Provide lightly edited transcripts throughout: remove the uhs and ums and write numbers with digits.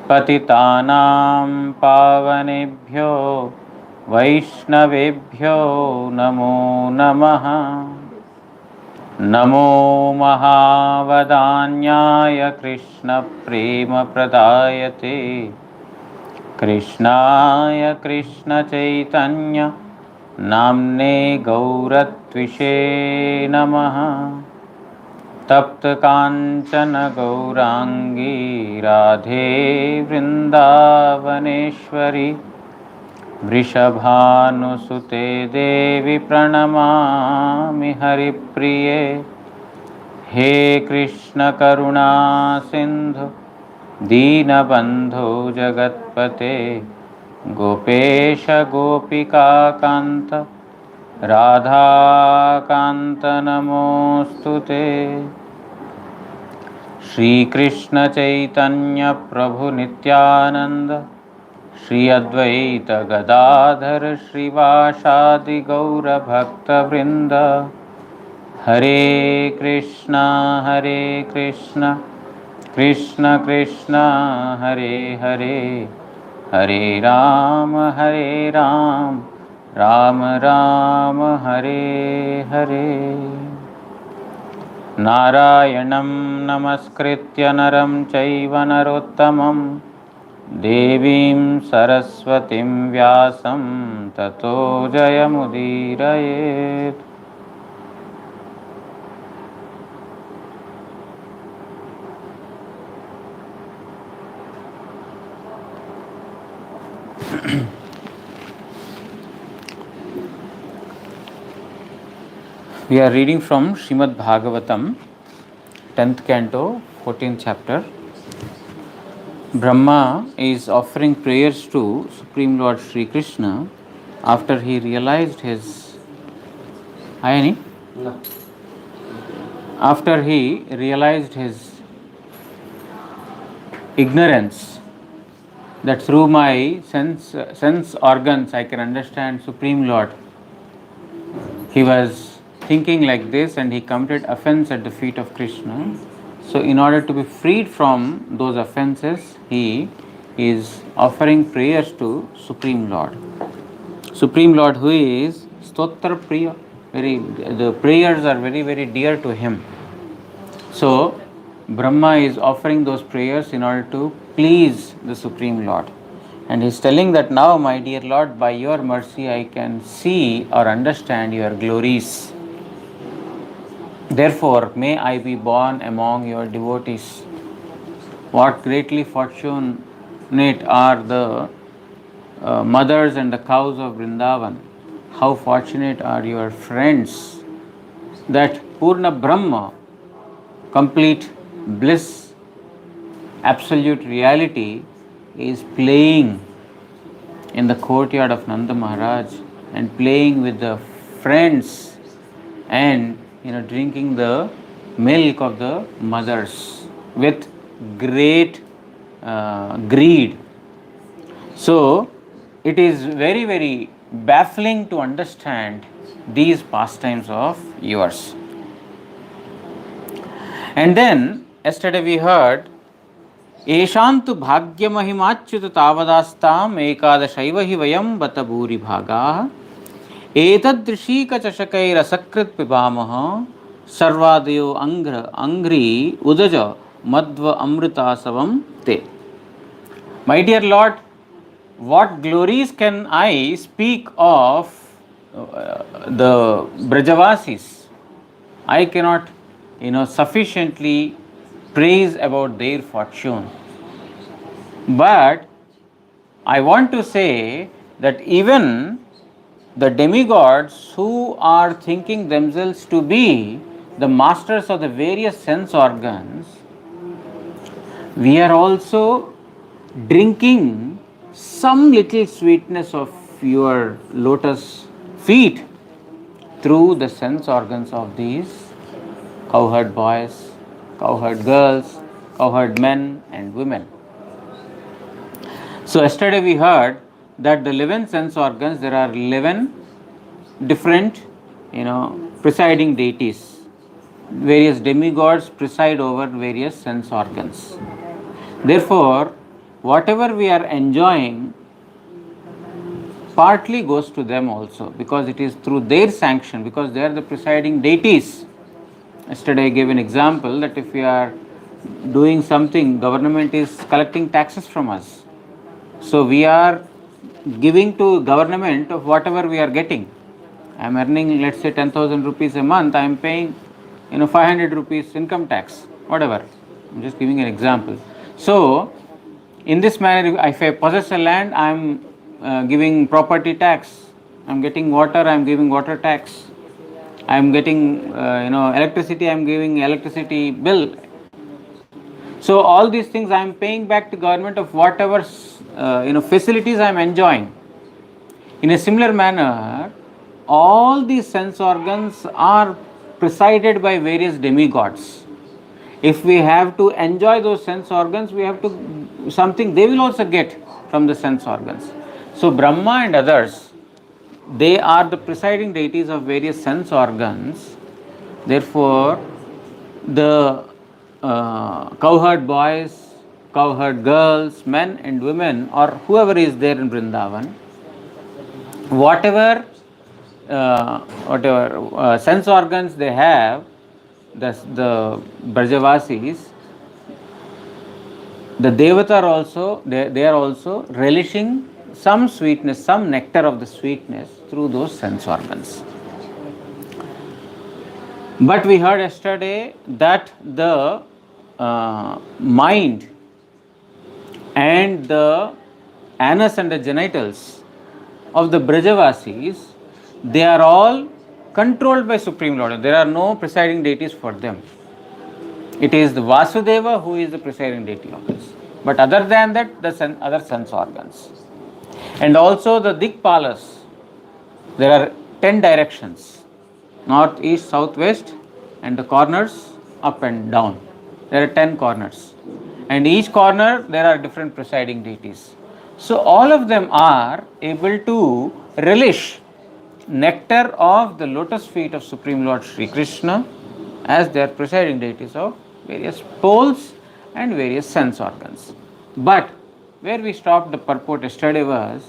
पतितानां पावनेभ्यो वैष्णवेभ्यो नमो नमः। नमो महावदान्याय कृष्णप्रेमप्रदायते कृष्णाय कृष्णचैतन्य नाम्ने गौरत्विषे नमः। तप्तकाञ्चन गौराङ्गी राधे वृन्दावनेश्वरी वृषभानुसुते देवी प्रणमामि हरिप्रिये। हे कृष्ण करुणा सिन्धु दीनबन्धो जगत्पते गोपेश गोपिकान्त राधाकान्त नमोऽस्तुते। श्रीकृष्ण चैतन्य प्रभु नित्यानंद श्री अद्वैत गदाधर श्रीवासादि गौर भक्तवृंद। हरे कृष्णा कृष्ण कृष्ण हरे हरे, हरे राम राम राम हरे हरे। नारायणं नमस्कृत्य नरं चैव नरोत्तमं देवीं सरस्वतीं व्यासं ततो जयमुदीरयेत्। We are reading from Srimad Bhagavatam, 10th canto, 14th chapter. Brahma is offering prayers to Supreme Lord Sri Krishna after he realized his ignorance, that through my sense organs I can understand Supreme Lord. He was thinking like this and he committed offense at the feet of Krishna. So in order to be freed from those offenses, he is offering prayers to Supreme Lord. Supreme Lord, who is Stotra Priya, the prayers are very, very dear to him. So Brahma is offering those prayers in order to please the Supreme Lord. And he is telling that now, my dear Lord, by your mercy I can see or understand your glories. Therefore, may I be born among your devotees. What greatly fortunate are the mothers and the cows of Vrindavan. How fortunate are your friends that Purna Brahma, complete bliss, absolute reality, is playing in the courtyard of Nanda Maharaj and playing with the friends and drinking the milk of the mothers with great greed. So it is very, very baffling to understand these pastimes of yours. And then yesterday we heard Eshantu bhagya mahimachyuta tavadastam ekadashaiva hi vayam bata bhuri bhaga etadrishika chashakair asakrit pibamaha sarvadayo angri udaja madva amritasavam te. My dear Lord, what glories can I speak of the Brajavasis? I cannot sufficiently praise about their fortune. But I want to say that even the demigods who are thinking themselves to be the masters of the various sense organs, we are also drinking some little sweetness of your lotus feet through the sense organs of these cowherd boys, cowherd girls, cowherd men and women. So yesterday we heard that the 11 sense organs, there are 11 different presiding deities. Various demigods preside over various sense organs. Therefore, whatever we are enjoying partly goes to them also, because it is through their sanction, because they are the presiding deities. Yesterday I gave an example that if we are doing something, government is collecting taxes from us. So we are giving to government of whatever we are getting. I am earning, let's say, 10,000 rupees a month. I am paying, 500 rupees income tax, whatever. I am just giving an example. So, in this manner, if I possess a land, I am giving property tax. I am getting water, I am giving water tax. I am getting, electricity, I am giving electricity bill. So all these things I am paying back to government of whatever facilities I am enjoying. In a similar manner, all these sense organs are presided by various demigods. If we have to enjoy those sense organs, we have to something they will also get from the sense organs. So Brahma and others, they are the presiding deities of various sense organs. Therefore, the cowherd boys, cowherd girls, men and women, or whoever is there in Vrindavan, whatever sense organs they have, the Brajavasis, the Devata are also, they are also relishing some sweetness, some nectar of the sweetness through those sense organs. But we heard yesterday that the mind and the anus and the genitals of the Brajavasis, they are all controlled by Supreme Lord. There are no presiding deities for them. It is the Vasudeva who is the presiding deity of this. But other than that, the other sense organs. And also the Dikpalas, there are 10 directions. North, east, south, west, and the corners up and down. There are 10 corners. And each corner there are different presiding deities. So all of them are able to relish nectar of the lotus feet of Supreme Lord Sri Krishna as their presiding deities of various poles and various sense organs. But where we stopped the purport yesterday was,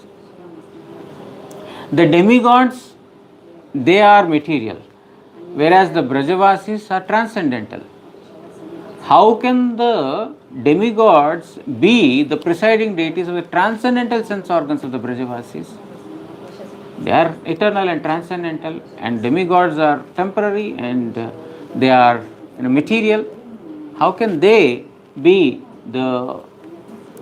the demigods, they are material, whereas the Brajavasis are transcendental. How can the demigods be the presiding deities of the transcendental sense organs of the Brajavasis? They are eternal and transcendental, and demigods are temporary and they are material. How can they be the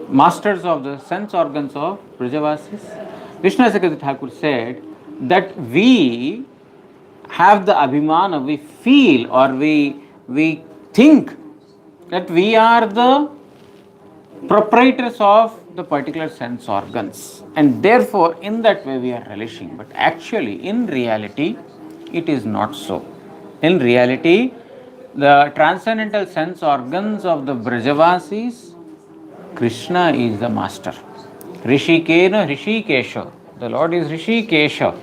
masters of the sense organs of Brajavasis? Vishnu Sakati Thakur said that we have the abhimana, we feel or we think that we are the proprietors of the particular sense organs, and therefore in that way we are relishing. But actually, in reality, it is not so. In reality, the transcendental sense organs of the Brajavasis, Krishna is the master. Rishikena Rishikesha. The Lord is Rishikesha.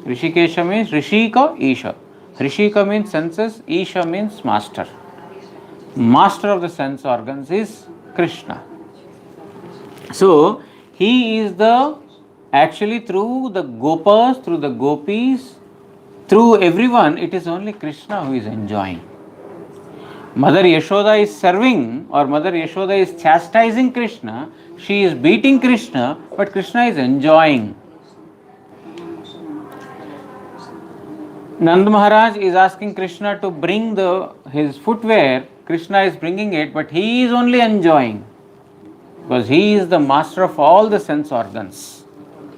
Rishikesha means Rishika Isha. Rishika means senses, Isha means master. Master of the sense organs is Krishna. So, he is the, actually through the gopas, through the gopis, through everyone, it is only Krishna who is enjoying. Mother Yashoda is serving, or Mother Yashoda is chastising Krishna, she is beating Krishna, but Krishna is enjoying. Nand Maharaj is asking Krishna to bring his footwear, Krishna is bringing it, but he is only enjoying, because he is the master of all the sense organs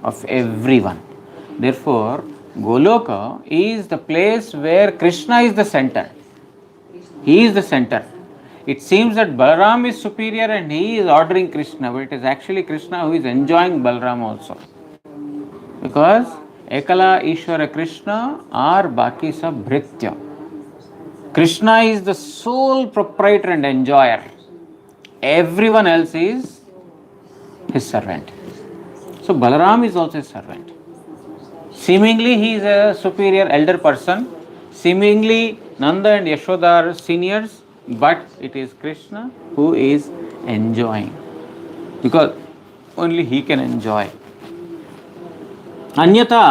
of everyone. Therefore, Goloka is the place where Krishna is the center. He is the center. It seems that Balaram is superior and he is ordering Krishna, but it is actually Krishna who is enjoying Balaram also. Because Ekala Ishvara Krishna or Baki Sab Bhritya. Krishna is the sole proprietor and enjoyer. Everyone else is his servant. So Balaram is also a servant. Seemingly he is a superior elder person. Seemingly Nanda and Yashoda are seniors, but it is Krishna who is enjoying. because only he can enjoy. अन्यथा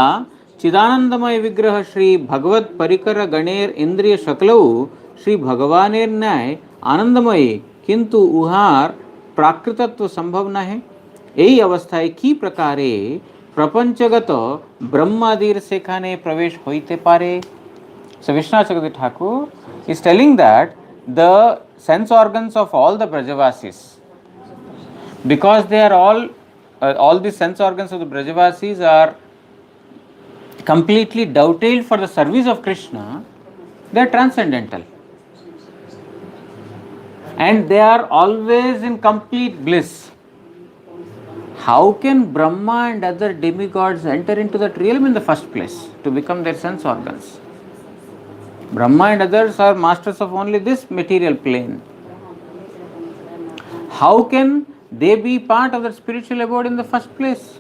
चिदानंदमय विग्रह श्री भगवत परिकर गणेर इंद्रिय शकलऊ श्री भगवानेर न्याय आनंदमय, किंतु उहार प्राकृतत्व संभव न है। यही अवस्थाएं की प्रकारे प्रपंचगत ब्रह्मादीर सेखाने प्रवेश होइते पारे। So Vishwanath Chakravarti Thakur is telling that the sense organs of all the Brajavasis, because they are all the sense organs of the Brajavasis are completely dovetailed for the service of Krishna, they are transcendental. And they are always in complete bliss. How can Brahma and other demigods enter into that realm in the first place to become their sense organs? Brahma and others are masters of only this material plane. How can they be part of the spiritual abode in the first place?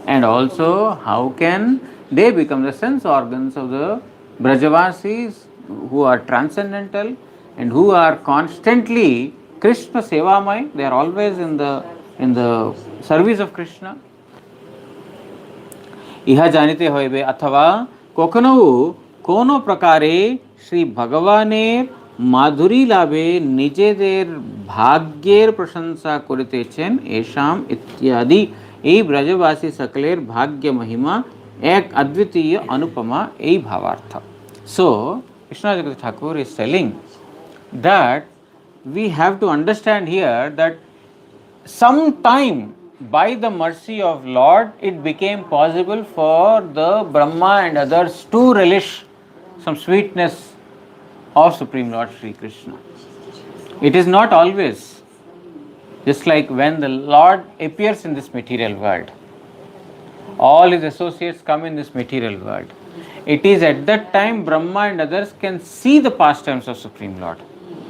And also, how can they become the sense organs of the Brajavasis who are transcendental and who are constantly Krishna Sevamai? They are always in the service of Krishna. इहा जानिते होइबे अथवा कखनो कोनो प्रकारे श्री भगवानेर माधुरी लाभे निजेदेर भाग्येर प्रशंसा करितेछेन एषाम इत्यादि এই ব্রজবাসী সকলের ভাগ্য মহিমা এক অদ্বিতীয় অনুপমা এই ভাবার্থ। So Vishwanath Chakravarti Thakur is telling that we have to understand here that sometime by the mercy of Lord it became possible for the Brahma and others to relish some sweetness of Supreme Lord Sri Krishna. It is not always. Just like when the Lord appears in this material world, all his associates come in this material world. It is at that time Brahma and others can see the pastimes of Supreme Lord.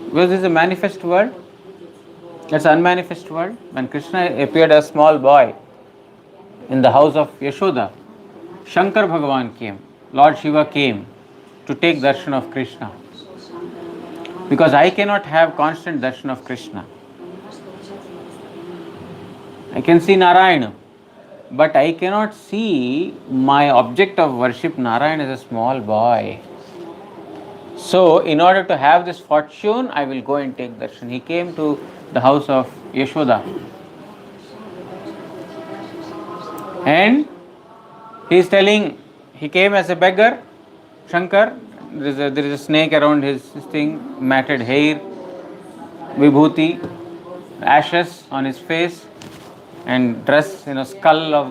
Because this is a manifest world, that's an unmanifest world. When Krishna appeared as small boy in the house of Yashoda, Shankar Bhagavan came, Lord Shiva came to take darshan of Krishna. Because I cannot have constant darshan of Krishna. I can see Narayana, but I cannot see my object of worship Narayana as a small boy. So, in order to have this fortune, I will go and take darshan. He came to the house of Yashoda. And he is telling, he came as a beggar, Shankar. There is a snake around his thing, matted hair, vibhuti, ashes on his face, and dress, skull of,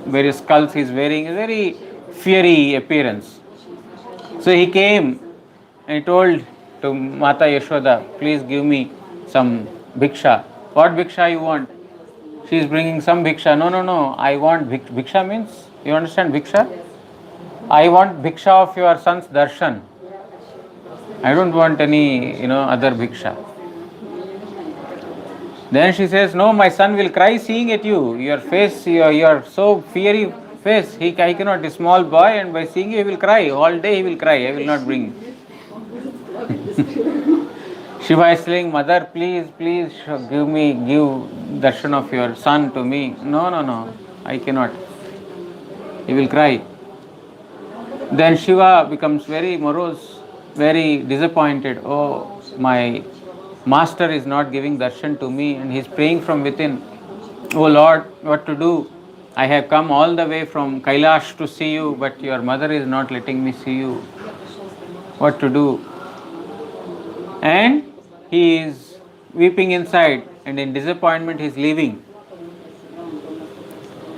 various skulls he is wearing, a very fiery appearance. So he came and he told to Mata Yashoda, please give me some bhiksha. What bhiksha you want? She is bringing some bhiksha. No, I want bhiksha means, you understand bhiksha? I want bhiksha of your son's darshan. I don't want any, other bhiksha. Then she says, no, my son will cry seeing at you. Your face, your so fiery face. I cannot, a small boy, and by seeing you, he will cry. All day he will cry. I will not bring. Shiva is saying, mother, please give darshan of your son to me. No, I cannot. He will cry. Then Shiva becomes very morose, very disappointed. Oh, my master is not giving darshan to me, and he is praying from within. Oh Lord, what to do? I have come all the way from Kailash to see you, but your mother is not letting me see you. What to do? And he is weeping inside, and in disappointment he is leaving.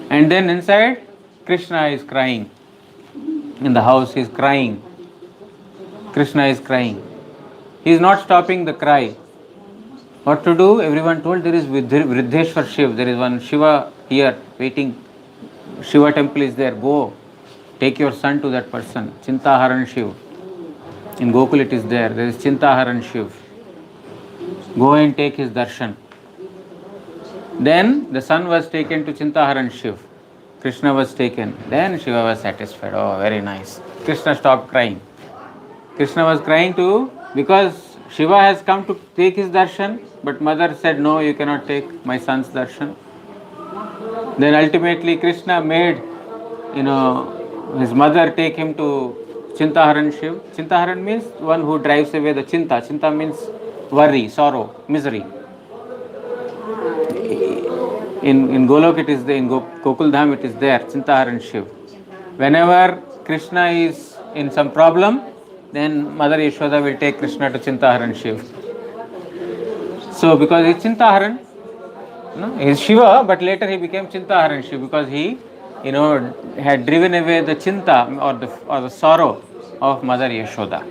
And then inside, Krishna is crying. In the house he is crying. Krishna is crying. He is not stopping the cry. What to do? Everyone told there is Vrindavan Shiv. There is one Shiva here waiting. Shiva temple is there. Go. Take your son to that person. Chintaharan Shiv. In Gokul it is there. There is Chintaharan Shiv. Go and take his darshan. Then the son was taken to Chintaharan Shiv. Krishna was taken. Then Shiva was satisfied. Oh, very nice. Krishna stopped crying. Krishna was crying too because Shiva has come to take his darshan, but mother said, no, you cannot take my son's darshan. Then ultimately Krishna made, his mother take him to Chintaharan Shiv. Chintaharan means one who drives away the chinta. Chinta means worry, sorrow, misery. In Golok it is there, in Gokul Dham it is there, Chintaharan Shiv. Whenever Krishna is in some problem, then Mother Yashoda will take Krishna to Chintaharan Shiv. So because he is Chintaharan, he is Shiva, but later he became Chintaharan Shiv because he, had driven away the chinta or the sorrow of Mother Yashoda.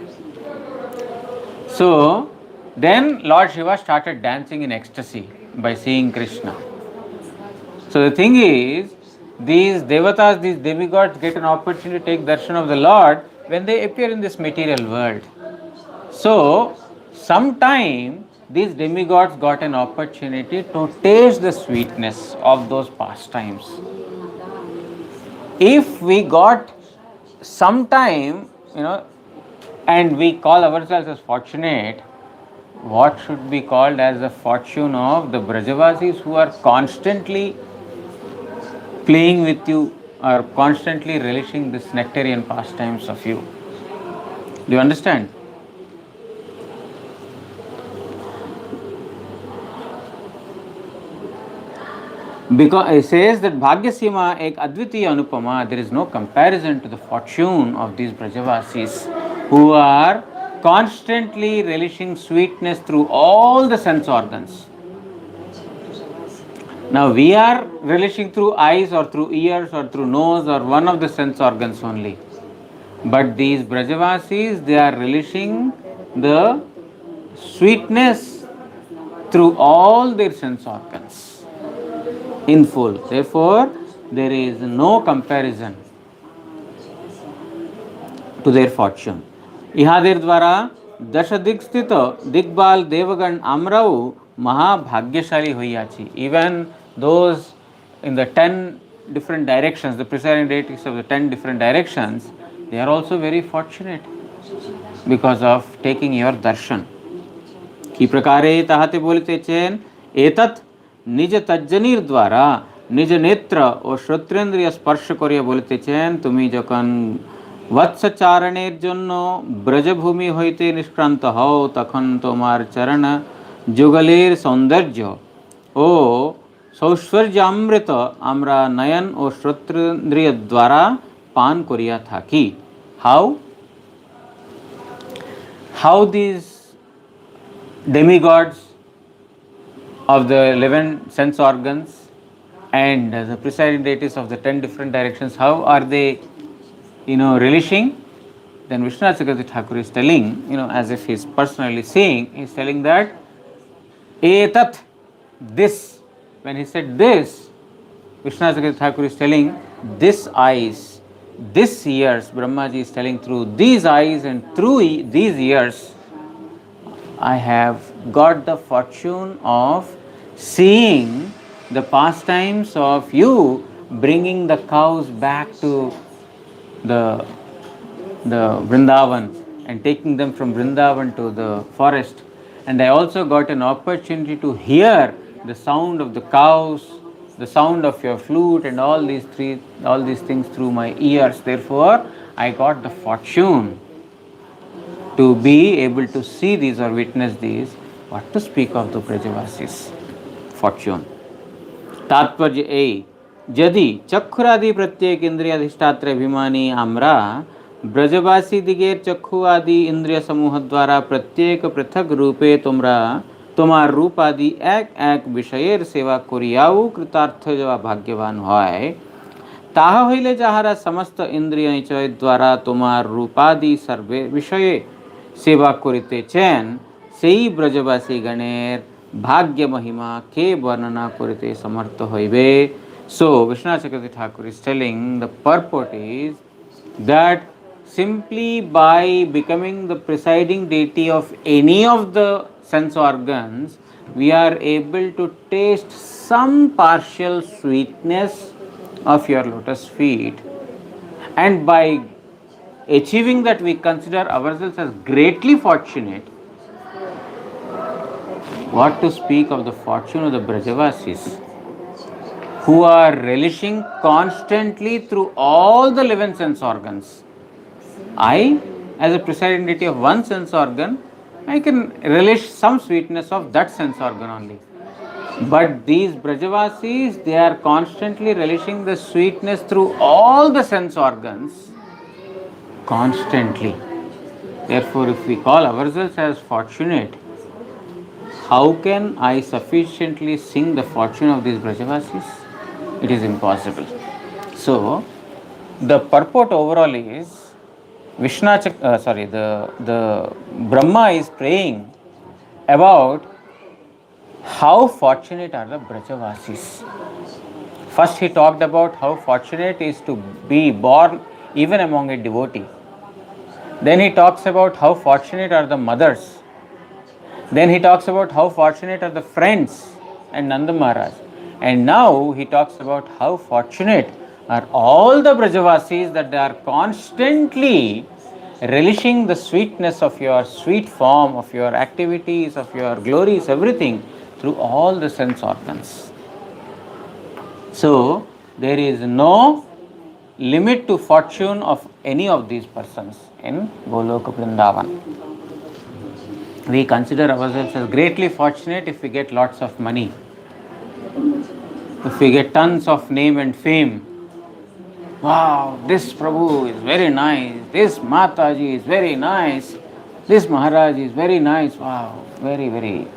So then Lord Shiva started dancing in ecstasy by seeing Krishna. So the thing is, these devatas, these demigods get an opportunity to take darshan of the Lord when they appear in this material world. So sometime these demigods got an opportunity to taste the sweetness of those pastimes. If we got some time, and we call ourselves as fortunate, what should be called as the fortune of the Brajavasis who are constantly playing with you or constantly relishing this nectarian pastimes of you? Do you understand? Because it says that Bhagyasima ek advitiya anupama, there is no comparison to the fortune of these Brajavasis who are constantly relishing sweetness through all the sense organs. Now we are relishing through eyes or through ears or through nose or one of the sense organs only. But these Brajavasis, they are relishing the sweetness through all their sense organs in full. Therefore, there is no comparison to their fortune. इहादेर द्वारा दश दिक्स्थित दिग्बाल Devgan आमराउ महाभाग्यशाली होइयाछि. Even those in the 10 different directions, the presiding deities of the 10 different directions, they are also very fortunate because of taking your darshan. की प्रकारे ताहते बोलते chain एतत् निज तज्जनीर द्वारा निज नेत्र और श्रोत्रेंद्रिय स्पर्श करिया बोलते चेन तुमी যখন वत्सचारणের জন্য ব্রজভূমি হইতে নিষ্ক্রান্ত হও তখন তোমার চরণ যুগলের সৌন্দর্য ও সৌশ্বর্যামৃত আমরা নয়ন ও শ্রোত্রেন্দ্রিয় দ্বারা পান করিয়া থাকি. How these demigods of the 11 sense organs and the presiding deities of the 10 different directions, how are they relishing? Then Vishwanath Chakravarti Thakur is telling, as if he is personally seeing, he is telling that etat, this, when he said this, Vishwanath Chakravarti Thakur is telling this eyes, this ears, Brahmaji is telling through these eyes and through these ears I have got the fortune of seeing the pastimes of you bringing the cows back to the Vrindavan and taking them from Vrindavan to the forest. And I also got an opportunity to hear the sound of the cows, the sound of your flute and all these things through my ears. Therefore, I got the fortune to be able to see these or witness these. What to speak of the Brajavasis? Fortune. तात्पर्य ए यदि चक्षुरादि प्रत्येक इंद्रियाधिष्ठात्र अभिमानी आम्रा ब्रजवासी दिगेर चक्षु आदि इंद्रिय समूह द्वारा प्रत्येक पृथक रूपे তোমার रूप आदि एक एक विषयेर सेवा करियाও कृतार्थ जवा भाग्यवान হয় তাহা হইলে যাহারা সমস্ত ইন্দ্রিয় নিচয় দ্বারা তোমার রূপাদি সর্বে বিষয়ে সেবা করিতেছেন সেই ব্রজবাসী গণের ভাগ্য মহিমা কে বর্ণনা করিতে সমর্থ হইবে. So Vishwanath Chakravarti Thakur is telling the purport is that simply by becoming the presiding deity of any of the sense organs, we are able to taste some partial sweetness of your lotus feet, and by achieving that we consider ourselves as greatly fortunate What to speak of the fortune of the Brajavasis, who are relishing constantly through all the 11 sense organs. I, as a presiding deity of one sense organ, I can relish some sweetness of that sense organ only. But these Brajavasis, they are constantly relishing the sweetness through all the sense organs, constantly. Therefore, if we call ourselves as fortunate, how can I sufficiently sing the fortune of these Brajavasis? It is impossible. So, the purport overall is the Brahma is praying about how fortunate are the Brajavasis. First, he talked about how fortunate is to be born even among a devotee. Then he talks about how fortunate are the mothers. Then he talks about how fortunate are the friends and Nanda Maharaj. And now he talks about how fortunate are all the Brajavasis, that they are constantly relishing the sweetness of your sweet form, of your activities, of your glories, everything through all the sense organs. So, there is no limit to fortune of any of these persons in Goloka Vrindavan. We consider ourselves as greatly fortunate if we get lots of money, if we get tons of name and fame. Wow, this Prabhu is very nice, this Mataji is very nice, this Maharaj is very nice. Wow, very, very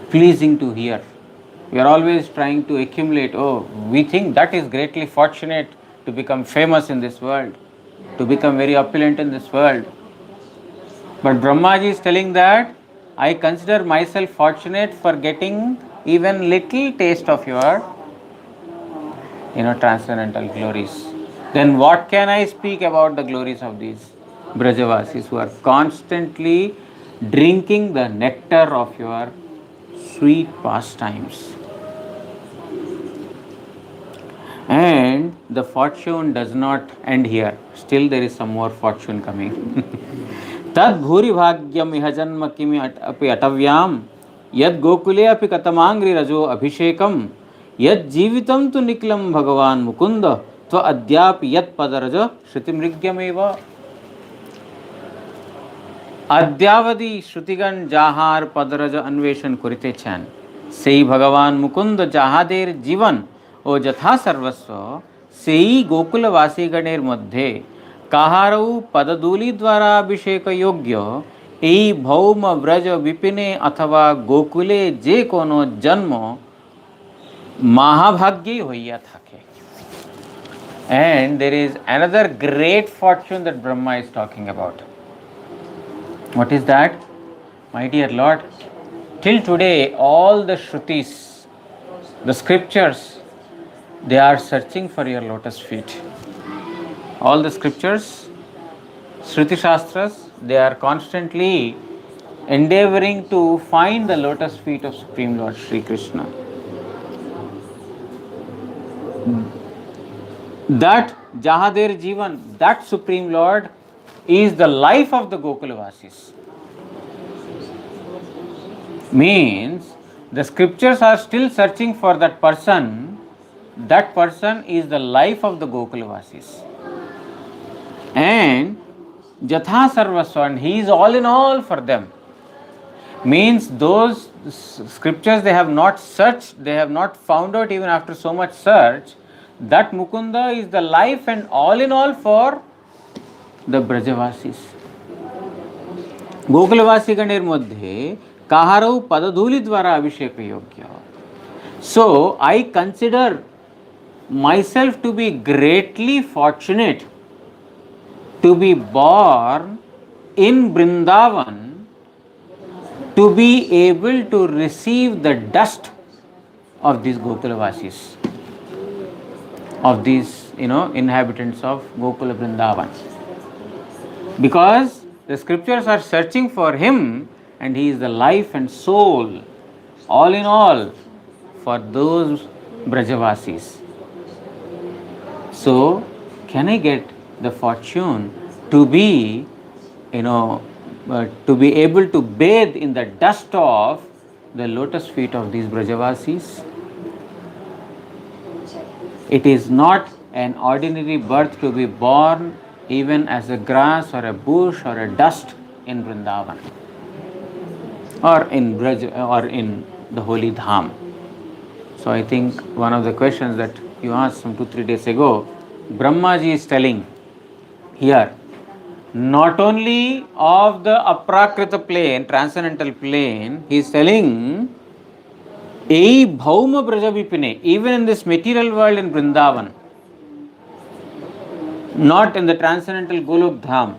pleasing to hear. We are always trying to accumulate. Oh, we think that is greatly fortunate to become famous in this world, to become very opulent in this world. But Brahmaji is telling that I consider myself fortunate for getting even little taste of your transcendental glories. Then what can I speak about the glories of these Brajavasis who are constantly drinking the nectar of your sweet pastimes? And the fortune does not end here. Still there is some more fortune coming. Tad bhuri bhagyam iha janma kimi api atavyam yad gokule api katamangri rajo abhishekam yad जीवितम tu niklam भगवान मुकुंद त्व अद्याप यत पदरज श्रुतिमृग्यमेव अद्यावधि श्रुतिगण जाहार पदरज अन्वेषण करिते छन सेई भगवान मुकुंद जाहादेर जीवन ও যথা সর্বস্ব সেই গোকুলবাসী গণের মধ্যে কাহারও পদধূলি দ্বারা অভিষেক যোগ্য এই ভৌম ব্রজ বিপিনে অথবা গোকুলে যে কোনো জন্ম মহাভাগ্যই হইয়া থাকে. And there is another great fortune that Brahma is talking about. What is that? My dear Lord, till today all the Shrutis, the scriptures, they are searching for your lotus feet. All the scriptures, Shruti Shastras, they are constantly endeavoring to find the lotus feet of Supreme Lord Sri Krishna. That Jahader Jivan, that Supreme Lord is the life of the Gokulavasis. Means the scriptures are still searching for that person. That person is the life of the Gokulavasis. And Jatha Sarvasva, and he is all in all for them. Means those scriptures they have not searched, they have not found out even after so much search, that Mukunda is the life and all in all for the Brajavasis. Gokulavasi ganer madhye kaharau padadhuli dwara abhisheka yogya. So I consider myself to be greatly fortunate to be born in Vrindavan, to be able to receive the dust of these Gokulavasis, of these inhabitants of Gokula Vrindavan, because the scriptures are searching for him and he is the life and soul, all in all for those Brajavasis. So, can I get the fortune to be, to be able to bathe in the dust of the lotus feet of these Brajavasis. It is not an ordinary birth to be born even as a grass or a bush or a dust in Vrindavan or in Braj or in the holy Dham. So I think one of the questions that you asked some 2-3 days ago, Brahmaji is telling here not only of the aprakrita plane, transcendental plane, he is telling Ei Bhauma Brajavipine, even in this material world in Vrindavan, not in the transcendental Golok Dham,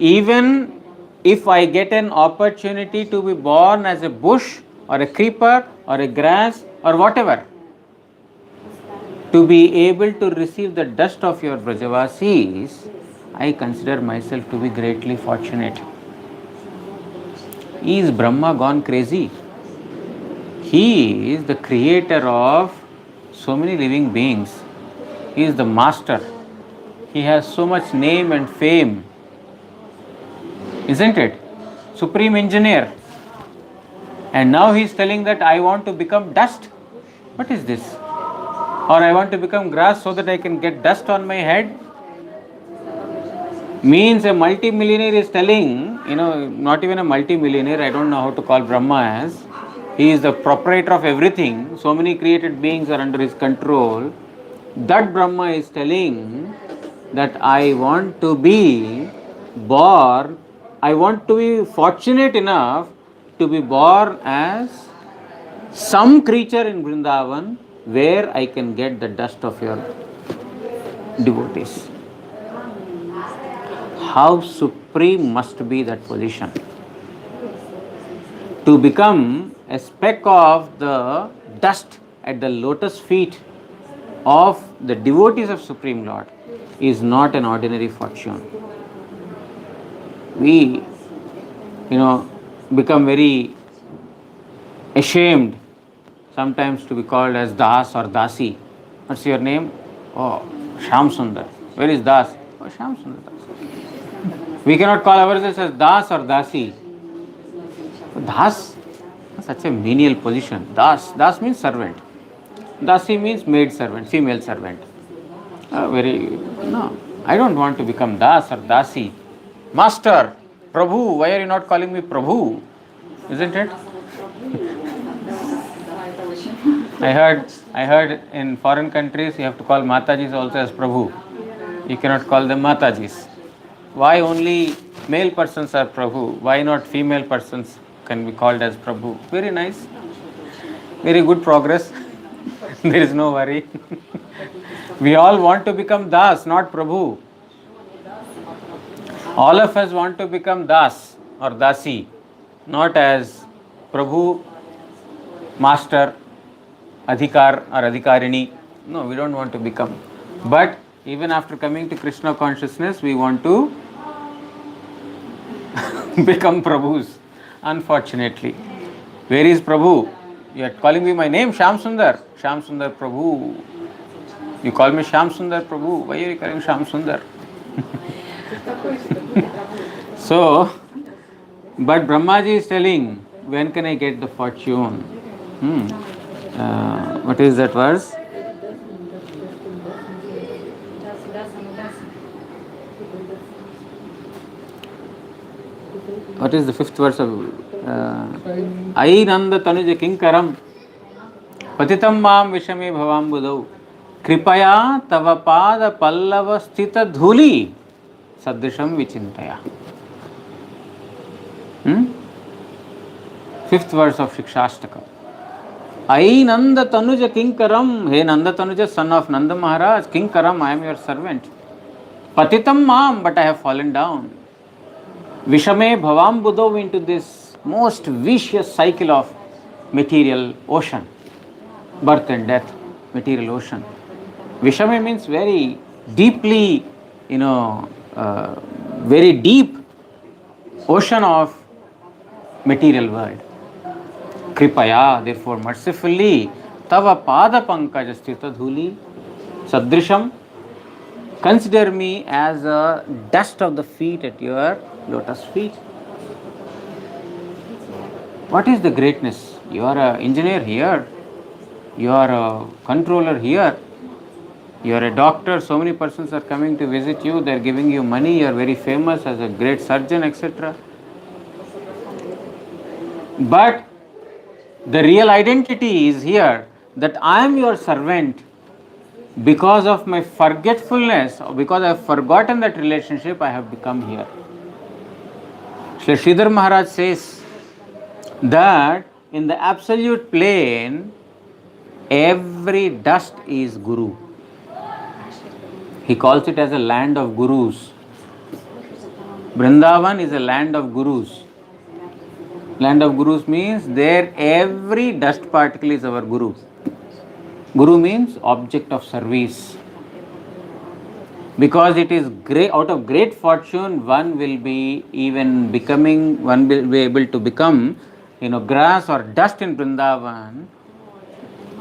even if I get an opportunity to be born as a bush or a creeper or a grass or whatever, to be able to receive the dust of your Brajavasis, I consider myself to be greatly fortunate. Is Brahma gone crazy? He is the creator of so many living beings. He is the master. He has so much name and fame. Isn't it? Supreme engineer. And now he is telling that I want to become dust. What is this? Or I want to become grass so that I can get dust on my head. Means a multi-millionaire is telling, not even a multi-millionaire, I don't know how to call Brahma as. He is the proprietor of everything. So many created beings are under his control. That Brahma is telling that I want to be born, I want to be fortunate enough to be born as some creature in Vrindavan where I can get the dust of your devotees. How supreme must be that position? To become a speck of the dust at the lotus feet of the devotees of Supreme Lord is not an ordinary fortune. We, become very ashamed sometimes to be called as Das or Dasi. What's your name? Oh, Shyam Sundar. Where is Das? Oh, Shyam Sundar Das. We cannot call ourselves as Das or Dasi. Das, such a menial position. Das means servant. Dasi means maid servant, female servant. No, I don't want to become Das or Dasi. Master, Prabhu, why are you not calling me Prabhu? Isn't it? I heard in foreign countries you have to call Matajis also as Prabhu. You cannot call them Matajis. Why only male persons are Prabhu? Why not female persons can be called as Prabhu? Very nice. Very good progress. There is no worry. We all want to become Das, not Prabhu. All of us want to become Das or Dasi, not as Prabhu, Master, Adhikar or Adhikarini. No, we don't want to become. But even after coming to Krishna consciousness, we want to become Prabhus. Unfortunately. Where is Prabhu? You are calling me my name, Shyam Sundar. Shyam Sundar Prabhu. You call me Shyam Sundar Prabhu. Why are you calling Shyam Sundar? So, but Brahmaji is telling, when can I get the fortune? What is that verse? What is the 5th verse of Ai Nanda Tanuja Kinkaram Patitam Mam Vishame Bhavam Budau Kripaya Tavapada Pallava Sthita Dhuli Sadrisham Vichintaya. 5th verse of Shikshastakam. Ai Nanda Tanuja Kinkaram, hey Nanda Tanuja, son of Nanda Maharaj, Kinkaram, I am your servant. Patitam Mam, but I have fallen down. Vishame Bhavam Budau, into this most vicious cycle of material ocean, birth and death, material ocean. Vishame means very deeply, very deep ocean of material world. Kripaya, therefore mercifully, Tava Pada Pankaj Sthita Dhuli Sadrisham, consider me as a dust of the feet at your lotus feet. What is the greatness? You are an engineer here, you are a controller here, you are a doctor, so many persons are coming to visit you, they are giving you money, you are very famous as a great surgeon, etc. But the real identity is here that I am your servant because of my forgetfulness, or because I have forgotten that relationship, I have become here. Shri Sridhar Maharaj says that in the absolute plane, every dust is Guru. He calls it as a land of Gurus. Vrindavan is a land of Gurus. Land of Gurus means there every dust particle is our Guru. Guru means object of service. Because it is great, out of great fortune, one will be able to become, grass or dust in Vrindavan,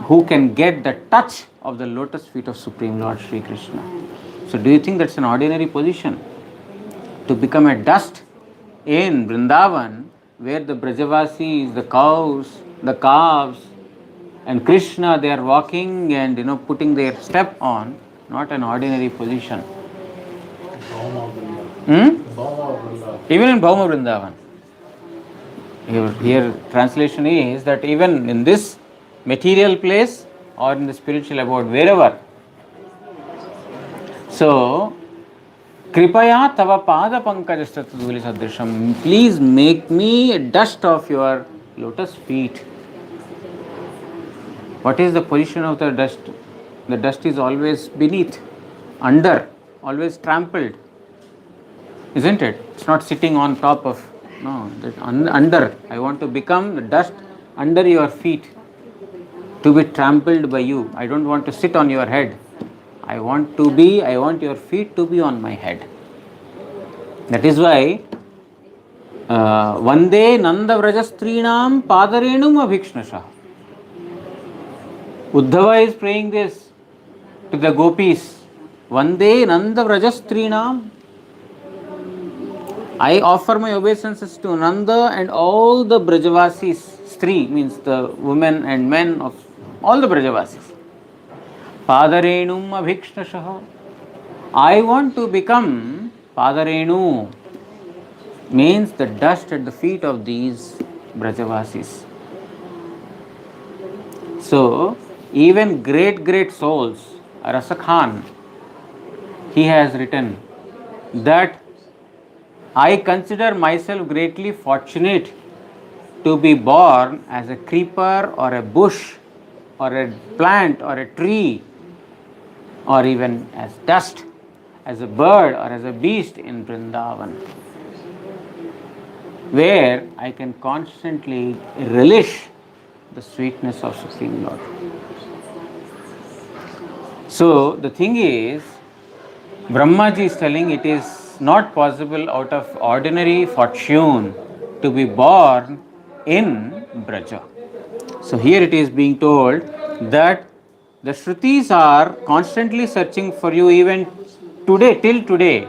who can get the touch of the lotus feet of Supreme Lord Sri Krishna. So do you think that's an ordinary position? To become a dust in Vrindavan, where the Brajavasis, the cows, the calves, and Krishna, they are walking and putting their step on, not an ordinary position. Even in Bhauma Vrindavan. Here translation is that even in this material place or in the spiritual abode, wherever. So, Kripaya tava pada pankajasthataduli sadrisham. Please make me a dust of your lotus feet. What is the position of the dust? The dust is always beneath, under, always trampled. Isn't it? It's not sitting on top of, no, under. I want to become the dust under your feet, to be trampled by you. I don't want to sit on your head. I want your feet to be on my head. That is why Vande Nanda Vrajastrinam Padarenum Abhikshnasha. Uddhava is praying this to the gopis. Vande Nanda Vrajastrinam. I offer my obeisances to Nanda and all the Brajavasis. Stri means the women and men of all the Brajavasis. Padarenum Abhikshnasha. I want to become Padarenu, means the dust at the feet of these Brajavasis. So, even great souls, Rasa Khan, he has written that I consider myself greatly fortunate to be born as a creeper or a bush or a plant or a tree, or even as dust, as a bird or as a beast in Vrindavan, where I can constantly relish the sweetness of Supreme Lord. So the thing is, Brahmaji is telling it is not possible out of ordinary fortune to be born in Braja. So here it is being told that the Shrutis are constantly searching for you even today, till today.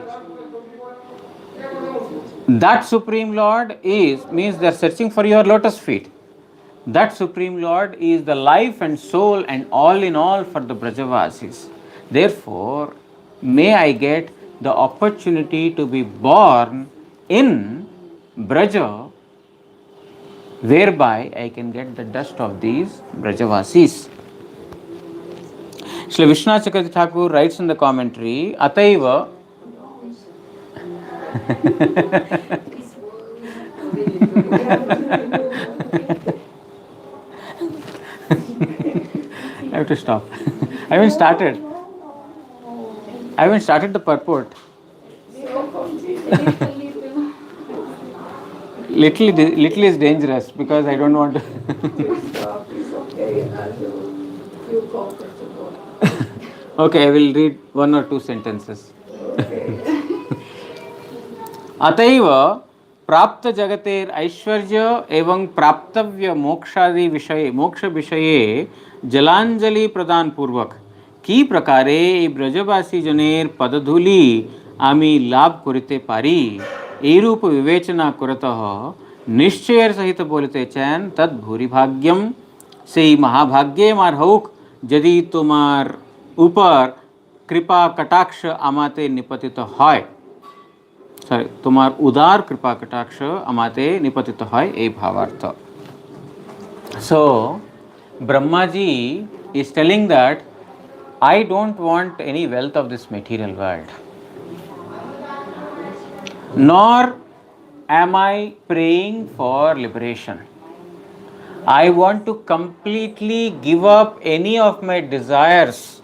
That Supreme Lord means they are searching for your lotus feet. That Supreme Lord is the life and soul and all in all for the Brajavasis. Therefore, may I get the opportunity to be born in Braja, whereby I can get the dust of these Brajavasis. Shri Vishwanath Chakravarti Thakur writes in the commentary, Ataiva I have to stop. I haven't started the purport. Little is dangerous because I don't want to. Okay, I will read one or two sentences. अतएव प्राप्त जगतेर ऐश्वर्य एवं प्राप्तव्य मोक्षादि विषये मोक्ष विषये जलांजलि प्रदान पूर्वक की प्रकारे ब्रजवासी जनेर पदधूली आमी लाभ करिते पारी এই রূপ বিবেচনা করতঃ निश्चय सहित बोलते चैन तद भूरी भाग्यम से महाभाग्य मार हौक यदि तुम्हार ऊपर कृपा कटाक्ष आमाते निपतित है सॉरी तुम्हार उदार कृपा कटाक्ष आमाते निपतित है ए भावार्थ. So Brahma ji is telling that I don't want any wealth of this material world, nor am I praying for liberation. I want to completely give up any of my desires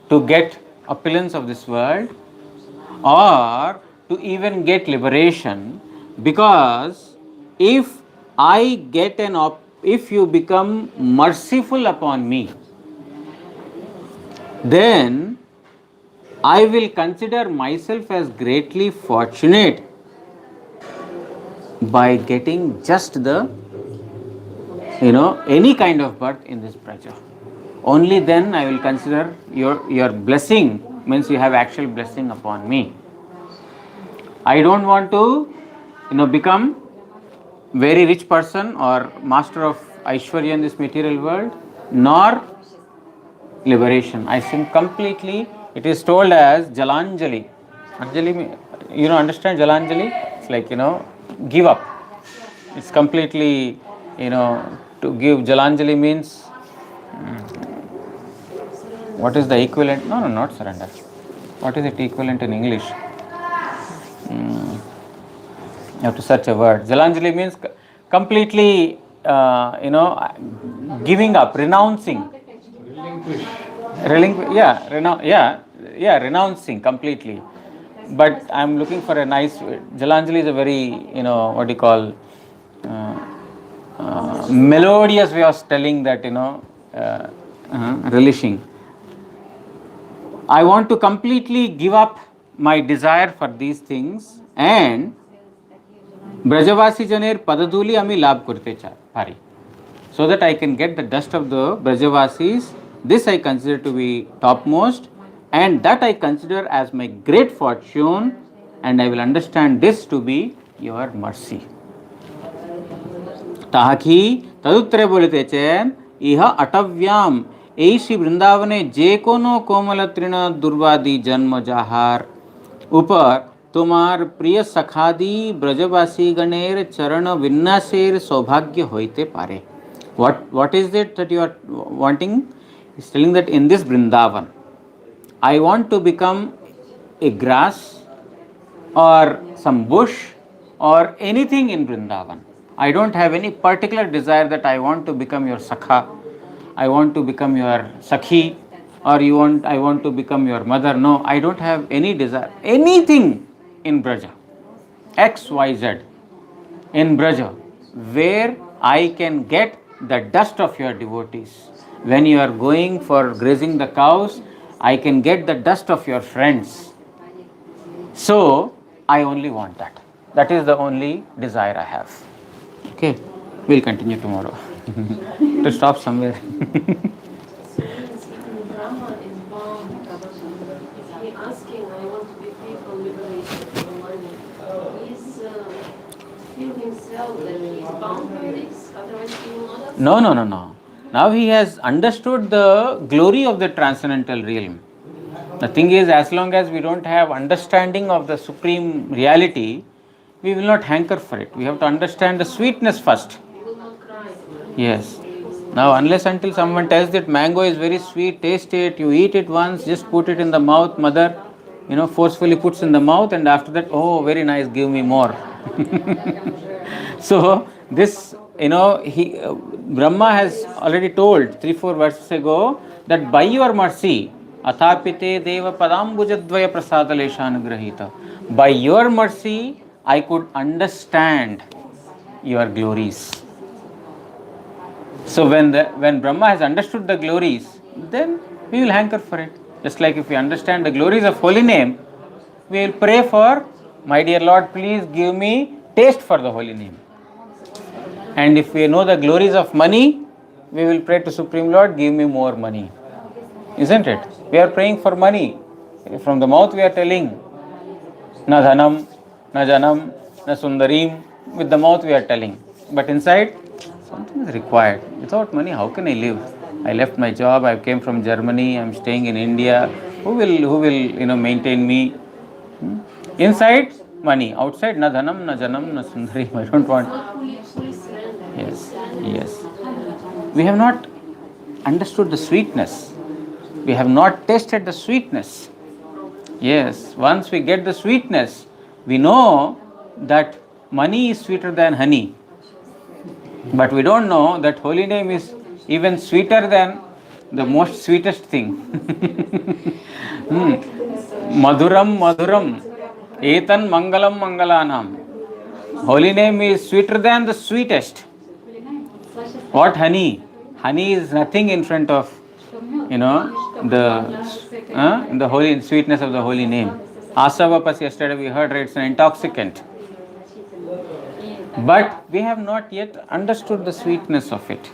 to get opulence of this world or to even get liberation, because if I get if you become merciful upon me, then I will consider myself as greatly fortunate by getting just the any kind of birth in this praja. Only then I will consider your blessing, means you have actual blessing upon me. I don't want to become very rich person or master of Aishwarya in this material world, nor liberation. I think completely, it is told as Jalanjali. Anjali, understand Jalanjali? It's like, give up. It's completely, to give Jalanjali means, what is the equivalent? No, not surrender. What is it equivalent in English? You have to search a word. Jalanjali means completely, giving up, renouncing. Renouncing completely. But I'm looking for a nice. Jalanjali is a very, what do you call, melodious way of telling that, relishing. I want to completely give up my desire for these things and Brajavasi janer padaduli ami labh korte pari. So that I can get the dust of the Brajavasis, this I consider to be topmost, and that I consider as my great fortune, and I will understand this to be your mercy. ताकि तदुत्तरे बोलते chain इह अटव्याम এই শ্রী বৃন্দাবনে যে কোনো কোমল তৃণ দুর্বাদি জন্ম যাহার উপর তোমার প্রিয় সখাদি ব্রজবাসী গণের চরণ বিন্যাসের সৌভাগ্য হইতে পারে. What is it that you are wanting? He's telling that in this Vrindavan, I want to become a grass or some bush or anything in Vrindavan. I don't have any particular desire that I want to become your sakha, I want to become your sakhi, or I want to become your mother. No, I don't have any desire. Anything in Braja, X, Y, Z, in Braja, where I can get the dust of your devotees. When you are going for grazing the cows, I can get the dust of your friends. So, I only want that. That is the only desire I have. Okay, we'll continue tomorrow. To stop somewhere. Brahma is bound because he asking, I want to be free from liberation from money. He's feel himself that he's bound by this, otherwise he will not have. No. Now he has understood the glory of the transcendental realm. The thing is, as long as we don't have understanding of the supreme reality, we will not hanker for it. We have to understand the sweetness first. He will not cry. Yes. Now, unless until someone tells that mango is very sweet, taste it, you eat it once, just put it in the mouth, mother, forcefully puts in the mouth, and after that, oh, very nice, give me more. So, this, Brahma has already told 3-4 verses ago that by your mercy, athapite deva padambujadvaya prasadaleshanugrahita, by your mercy, I could understand your glories. So when Brahma has understood the glories, then we will hanker for it. Just like if we understand the glories of holy name, we will pray for, my dear Lord, please give me taste for the holy name. And if we know the glories of money, we will pray to Supreme Lord, give me more money. Isn't it? We are praying for money. From the mouth we are telling, na dhanam, na janam, na sundarim, with the mouth we are telling, but inside something is required. Without money, how can I live? I left my job. I came from Germany. I'm staying in India. Who will maintain me? Hmm? Inside money, outside na dhanam, na janam, na sundari. I don't want. Fully surrender. Yes, Surrender yes. to We have not understood the sweetness. We have not tasted the sweetness. Yes, once we get the sweetness, we know that money is sweeter than honey. But we don't know that holy name is even sweeter than the most sweetest thing. Madhuram, madhuram, etan mangalam mangalanam. Holy name is sweeter than the sweetest. What honey? Honey is nothing in front of, the holy sweetness of the holy name. Asavapas, yesterday we heard, right? It's an intoxicant. But we have not yet understood the sweetness of it.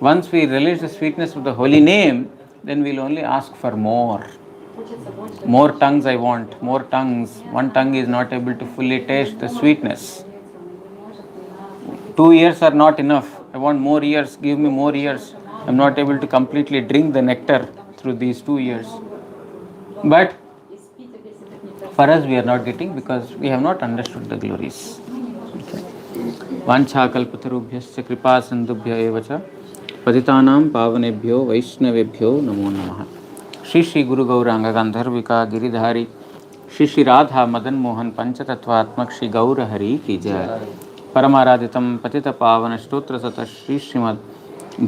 Once we realize the sweetness of the holy name, then we'll only ask for more. More tongues I want, more tongues. One tongue is not able to fully taste the sweetness. 2 years are not enough. I want more years, give me more years. I'm not able to completely drink the nectar through these 2 years. But for us, we are not getting because we have not understood the glories. वाञ्छाकल्पतरुभ्यश्च कृपा सिन्धुभ्य एव च पतितानां पावनेभ्यो वैष्णवेभ्यो नमो नमः। श्री श्री गुरु गौरांग गंधर्विका गिरिधारी श्री श्री राधा मदन मोहन पंचतत्वात्मक श्री गौर हरि की जय। परमाराधितम पतित पावन स्तोत्र सत श्री श्रीमद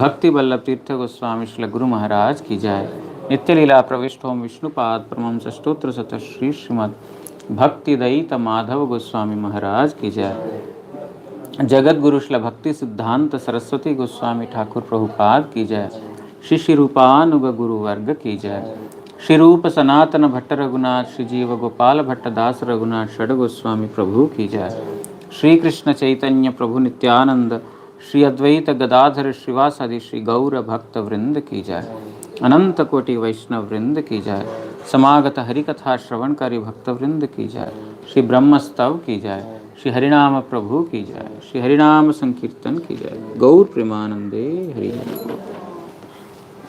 भक्ति वल्लभ तीर्थ गोस्वामी श्री गुरु महाराज की जय। नित्य लीला प्रविष्टोम विष्णुपाद परमं स्तोत्र सत श्री श्रीमद भक्ति दयित माधव गोस्वामी महाराज की जय। जगत गुरु श्री भक्ति सिद्धांत सरस्वती गोस्वामी ठाकुर प्रभुपाद की जय। श्री श्री रूपानुग गुरु वर्ग की जय। श्री रूप सनातन भट्ट रघुनाथ श्री जीव गोपाल भट्ट दास रघुनाथ षड गोस्वामी प्रभु की जय। श्री कृष्ण चैतन्य प्रभु नित्यानंद श्री अद्वैत गदाधर श्रीवासादि श्री गौर भक्त वृंद की जय। अनंत कोटि वैष्णव वृंद की जय। समागत हरिकथा श्रवणकारी भक्त वृंद की जय। श्री ब्रह्मस्तव की जय। श्री हरिनाम प्रभु की जय। श्री हरिनाम संकीर्तन की जय। गौर प्रेमानंदे हरि हरि।